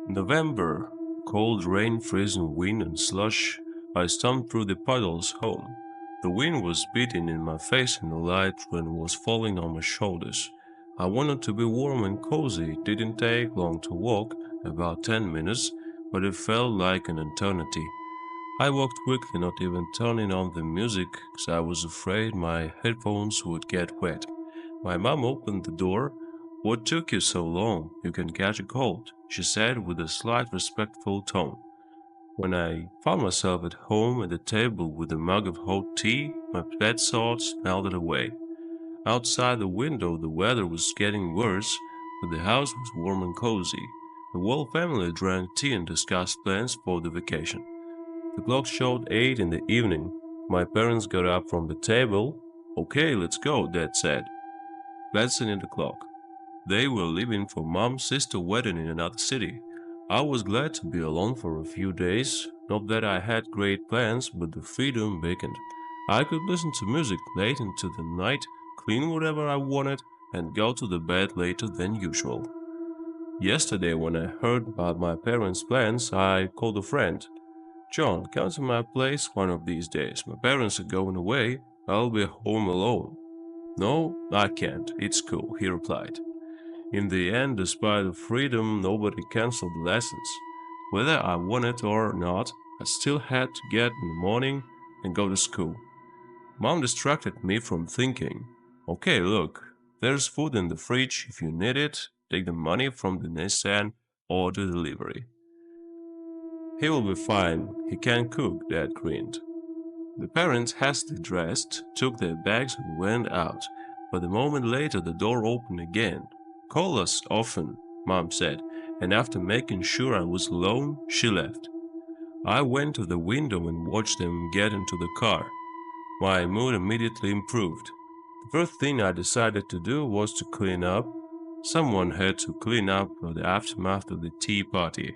November, cold rain, freezing wind, and slush. I stomped through the puddles home. The wind was beating in my face and the light rain was falling on my shoulders. I wanted to be warm and cozy. It didn't take long to walk, about 10 minutes, but it felt like an eternity. I walked quickly, not even turning on the music, because I was afraid my headphones would get wet. My mom opened the door. "What took you so long? You can catch a cold," she said with a slight respectful tone. When I found myself at home at the table with a mug of hot tea, my bed salts melted away. Outside the window, the weather was getting worse, but the house was warm and cozy. The whole family drank tea and discussed plans for the vacation. The clock showed 8 in the evening. My parents got up from the table. "Okay, let's go," Dad said, glancing at the clock. They were leaving for Mom's sister's wedding in another city. I was glad to be alone for a few days. Not that I had great plans, but the freedom beckoned. I could listen to music late into the night, clean whatever I wanted, and go to the bed later than usual. Yesterday, when I heard about my parents' plans, I called a friend. "John, come to my place one of these days. My parents are going away. I'll be home alone." "No, I can't. It's cool," he replied. In the end, despite the freedom, nobody canceled the lessons. Whether I wanted or not, I still had to get in the morning and go to school. Mom distracted me from thinking. "Okay, look, there's food in the fridge if you need it. Take the money from the Nissan or the delivery." "He will be fine. He can cook," Dad grinned. The parents hastily dressed, took their bags, and went out. But a moment later, the door opened again. "Call us often," Mom said, and after making sure I was alone, she left. I went to the window and watched them get into the car. My mood immediately improved. The first thing I decided to do was to clean up. Someone had to clean up the aftermath of the tea party.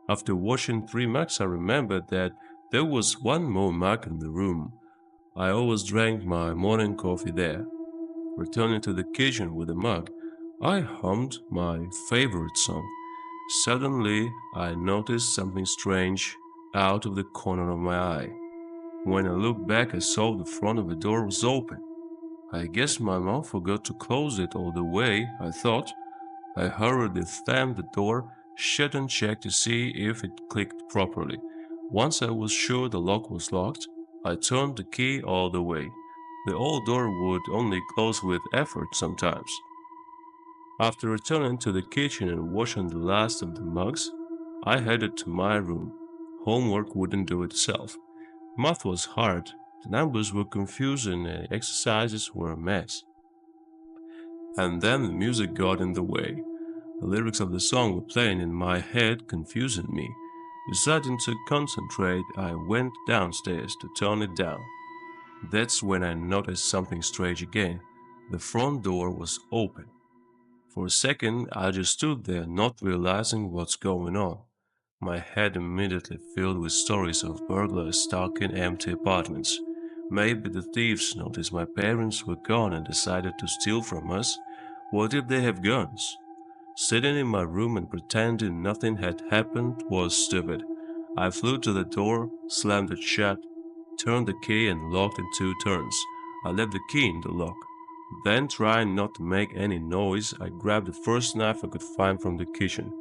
After washing 3 mugs, I remembered that there was one more mug in the room. I always drank my morning coffee there. Returning to the kitchen with the mug, I hummed my favorite song. Suddenly, I noticed something strange out of the corner of my eye. When I looked back, I saw the front of the door was open. I guess my mom forgot to close it all the way, I thought. I hurriedly slammed the door shut and checked to see if it clicked properly. Once I was sure the lock was locked, I turned the key all the way. The old door would only close with effort sometimes. After returning to the kitchen and washing the last of the mugs, I headed to my room. Homework wouldn't do itself. Math was hard, the numbers were confusing, and exercises were a mess. And then the music got in the way. The lyrics of the song were playing in my head, confusing me. Deciding to concentrate, I went downstairs to turn it down. That's when I noticed something strange again. The front door was open. For a second, I just stood there, not realizing what's going on. My head immediately filled with stories of burglars stalking empty apartments. Maybe the thieves noticed my parents were gone and decided to steal from us. What if they have guns? Sitting in my room and pretending nothing had happened was stupid. I flew to the door, slammed it shut, turned the key, and locked in 2 turns. I left the key in the lock. Then, trying not to make any noise, I grabbed the first knife I could find from the kitchen.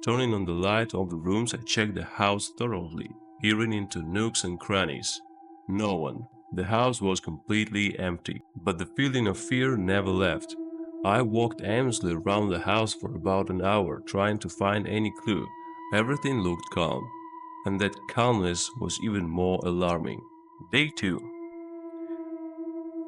Turning on the light of the rooms, I checked the house thoroughly, peering into nooks and crannies. No one. The house was completely empty, but the feeling of fear never left. I walked aimlessly around the house for about an hour, trying to find any clue. Everything looked calm, and that calmness was even more alarming. Day 2.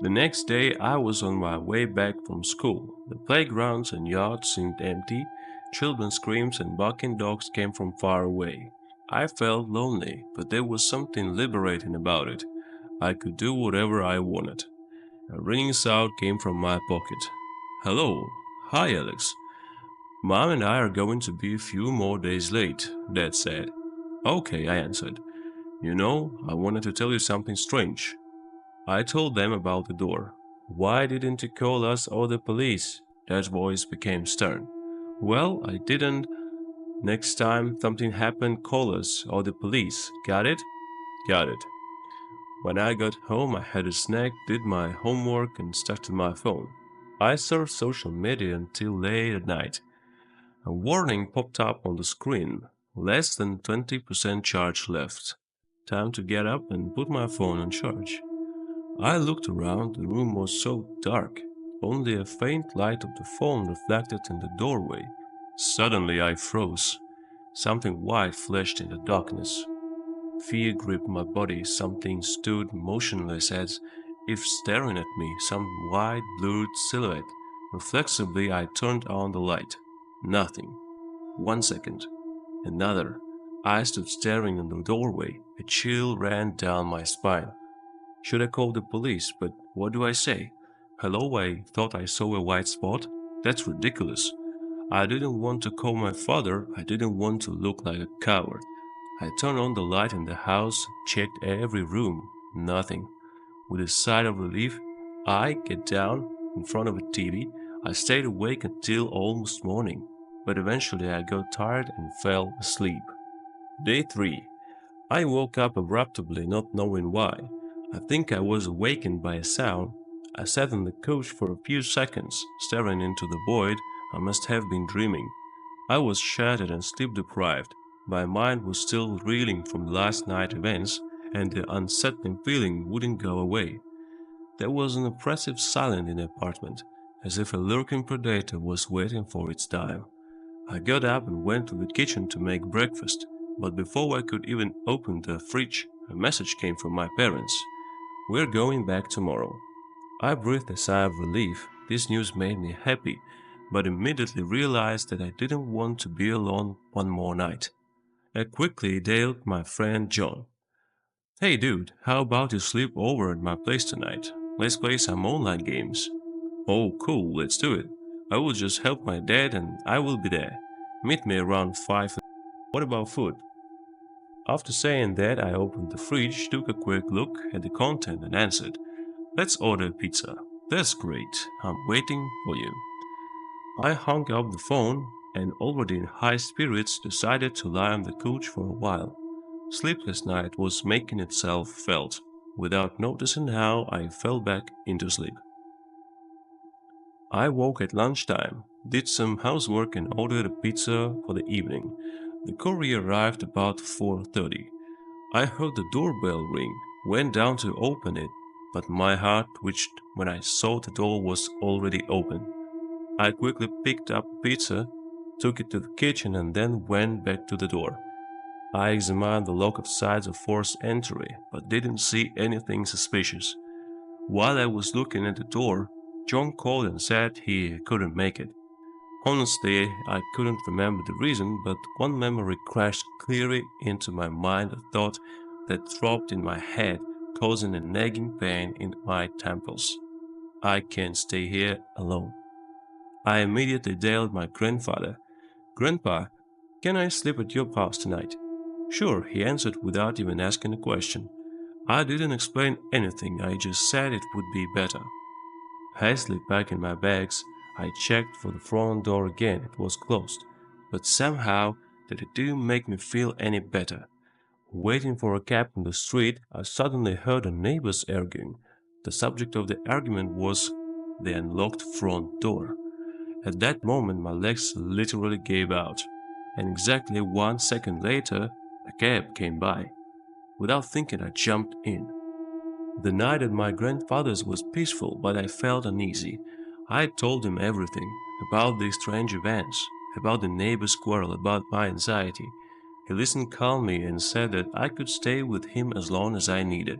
The next day, I was on my way back from school. The playgrounds and yards seemed empty. Children's screams and barking dogs came from far away. I felt lonely, but there was something liberating about it. I could do whatever I wanted. A ringing sound came from my pocket. "Hello. Hi, Alex. Mom and I are going to be a few more days late," Dad said. "Okay," I answered. I wanted to tell you something strange." I told them about the door. "Why didn't you call us or the police?" Dad's voice became stern. "Well, I didn't. Next time something happened, call us or the police. Got it? Got it. When I got home, I had a snack, did my homework, and started my phone. I surfed social media until late at night. A warning popped up on the screen. Less than 20% charge left. Time to get up and put my phone on charge. I looked around, the room was so dark. Only a faint light of the phone reflected in the doorway. Suddenly I froze. Something white flashed in the darkness. Fear gripped my body. Something stood motionless as if staring at me, some white, blurred silhouette. Reflexively, I turned on the light. Nothing. 1 second. Another. I stood staring in the doorway. A chill ran down my spine. Should I call the police? But what do I say? Hello, I thought I saw a white spot? That's ridiculous. I didn't want to call my father. I didn't want to look like a coward. I turned on the light in the house, checked every room. Nothing. With a sigh of relief, I get down in front of a TV. I stayed awake until almost morning, but eventually I got tired and fell asleep. Day 3. I woke up abruptly, not knowing why. I think I was awakened by a sound. I sat on the couch for a few seconds, staring into the void. I must have been dreaming. I was shattered and sleep deprived. My mind was still reeling from last night's events, and the unsettling feeling wouldn't go away. There was an oppressive silence in the apartment, as if a lurking predator was waiting for its time. I got up and went to the kitchen to make breakfast, but before I could even open the fridge, a message came from my parents. We're going back tomorrow. I breathed a sigh of relief. This news made me happy, but immediately realized that I didn't want to be alone one more night. I quickly dialed my friend John. Hey dude, how about you sleep over at my place tonight? Let's play some online games. Oh, cool, let's do it. I will just help my dad and I will be there. Meet me around 5. What about food? After saying that, I opened the fridge, took a quick look at the content, and answered, Let's order pizza. That's great. I'm waiting for you. I hung up the phone and, already in high spirits, decided to lie on the couch for a while. Sleepless night was making itself felt. Without noticing how, I fell back into sleep. I woke at lunchtime, did some housework and ordered a pizza for the evening. The courier arrived about 4:30. I heard the doorbell ring, went down to open it, but my heart twitched when I saw the door was already open. I quickly picked up pizza, took it to the kitchen and then went back to the door. I examined the lock of sides of forced entry, but didn't see anything suspicious. While I was looking at the door, John called and said he couldn't make it. Honestly, I couldn't remember the reason, but one memory crashed clearly into my mind, a thought that throbbed in my head, causing a nagging pain in my temples. I can't stay here alone. I immediately dialed my grandfather. Grandpa, can I sleep at your house tonight? Sure, he answered without even asking a question. I didn't explain anything, I just said it would be better. Hastily packing my bags, I checked for the front door again. It was closed, but somehow that it didn't make me feel any better. Waiting for a cab on the street, I suddenly heard the neighbors arguing. The subject of the argument was the unlocked front door. At that moment, my legs literally gave out, and exactly 1 second later, a cab came by. Without thinking, I jumped in. The night at my grandfather's was peaceful, but I felt uneasy. I told him everything about these strange events, about the neighbor's quarrel, about my anxiety. He listened calmly and said that I could stay with him as long as I needed.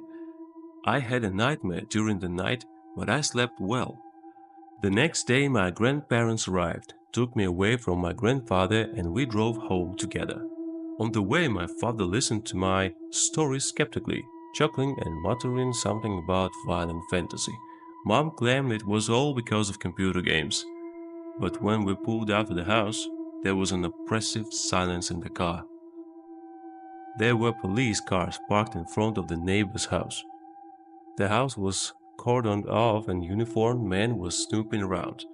I had a nightmare during the night, but I slept well. The next day, my grandparents arrived, took me away from my grandfather, and we drove home together. On the way, my father listened to my story skeptically, chuckling and muttering something about violent fantasy. Mom claimed it was all because of computer games. But when we pulled out of the house, there was an oppressive silence in the car. There were police cars parked in front of the neighbor's house. The house was cordoned off and uniformed men were snooping around.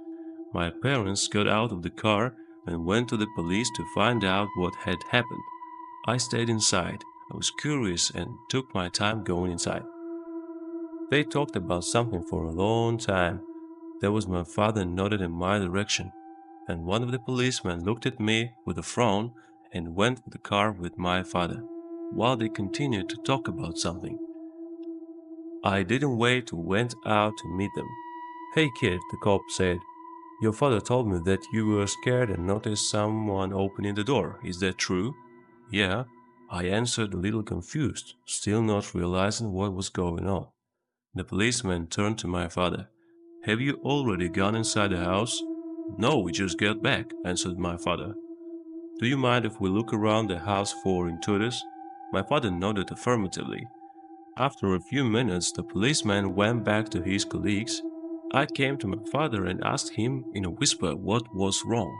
My parents got out of the car, and went to the police to find out what had happened. I stayed inside. I was curious and took my time going inside. They talked about something for a long time. There was my father nodded in my direction, and one of the policemen looked at me with a frown and went to the car with my father, while they continued to talk about something. I didn't wait, went out to meet them. "Hey kid," the cop said, "your father told me that you were scared and noticed someone opening the door. Is that true?" "Yeah," I answered, a little confused, still not realizing what was going on. The policeman turned to my father. "Have you already gone inside the house?" "No, we just got back," answered my father. "Do you mind if we look around the house for intruders?" My father nodded affirmatively. After a few minutes, the policeman went back to his colleagues. I came to my father and asked him in a whisper what was wrong.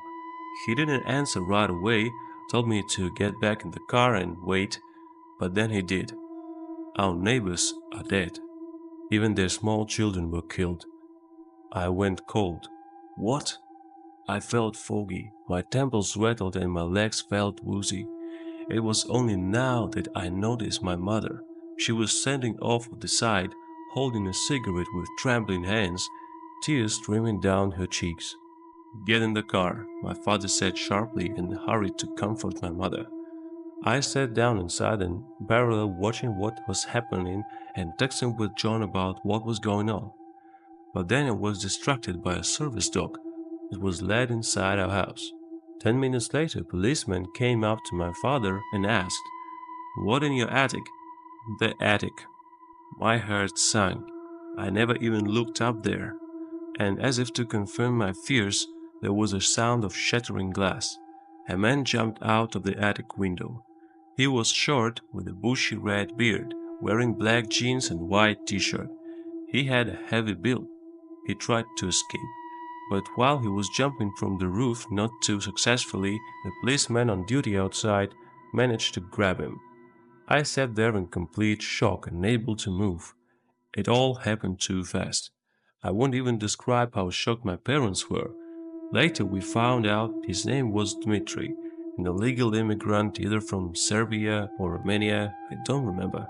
He didn't answer right away, told me to get back in the car and wait, but then he did. "Our neighbors are dead. Even their small children were killed." I went cold. "What?" I felt foggy, my temples rattled and my legs felt woozy. It was only now that I noticed my mother. She was standing off to the side, holding a cigarette with trembling hands, tears streaming down her cheeks. "Get in the car," my father said sharply and hurried to comfort my mother. I sat down inside and parallel watching what was happening and texting with John about what was going on. But then I was distracted by a service dog. It was led inside our house. 10 minutes later, a policeman came up to my father and asked, "What in your attic?" "The attic." My heart sank. I never even looked up there. And as if to confirm my fears, there was a sound of shattering glass. A man jumped out of the attic window. He was short, with a bushy red beard, wearing black jeans and white t-shirt. He had a heavy build. He tried to escape, but while he was jumping from the roof not too successfully, the policeman on duty outside managed to grab him. I sat there in complete shock, unable to move. It all happened too fast. I won't even describe how shocked my parents were. Later we found out his name was Dmitri, an illegal immigrant either from Serbia or Romania, I don't remember.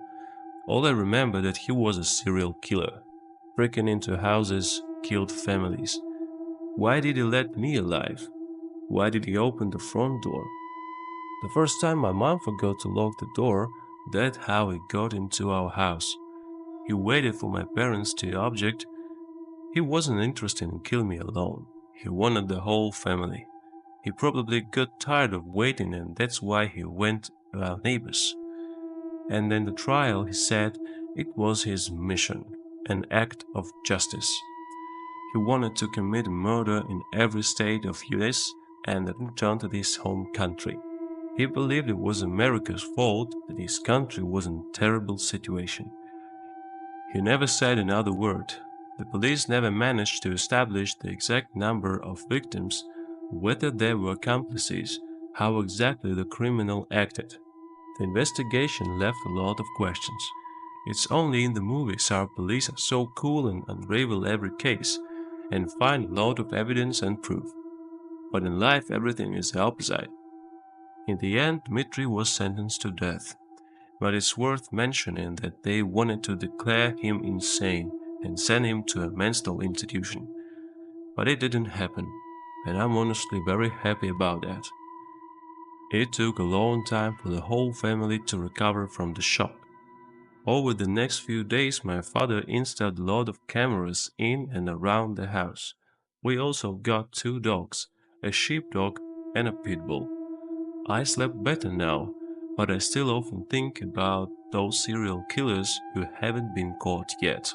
All I remember that he was a serial killer, breaking into houses, killed families. Why did he let me alive? Why did he open the front door? The first time my mom forgot to lock the door, that's how he got into our house. He waited for my parents to object. He wasn't interested in killing me alone. He wanted the whole family. He probably got tired of waiting and that's why he went to our neighbors. And in the trial he said it was his mission, an act of justice. He wanted to commit murder in every state of US and then return to his home country. He believed it was America's fault that his country was in a terrible situation. He never said another word. The police never managed to establish the exact number of victims, whether they were accomplices, how exactly the criminal acted. The investigation left a lot of questions. It's only in the movies our police are so cool and unravel every case and find a lot of evidence and proof. But in life everything is the opposite. In the end, Dmitri was sentenced to death. But it's worth mentioning that they wanted to declare him insane and send him to a mental institution. But it didn't happen, and I'm honestly very happy about that. It took a long time for the whole family to recover from the shock. Over the next few days, my father installed a lot of cameras in and around the house. We also got 2 dogs, a sheepdog and a pit bull. I slept better now, but I still often think about those serial killers who haven't been caught yet.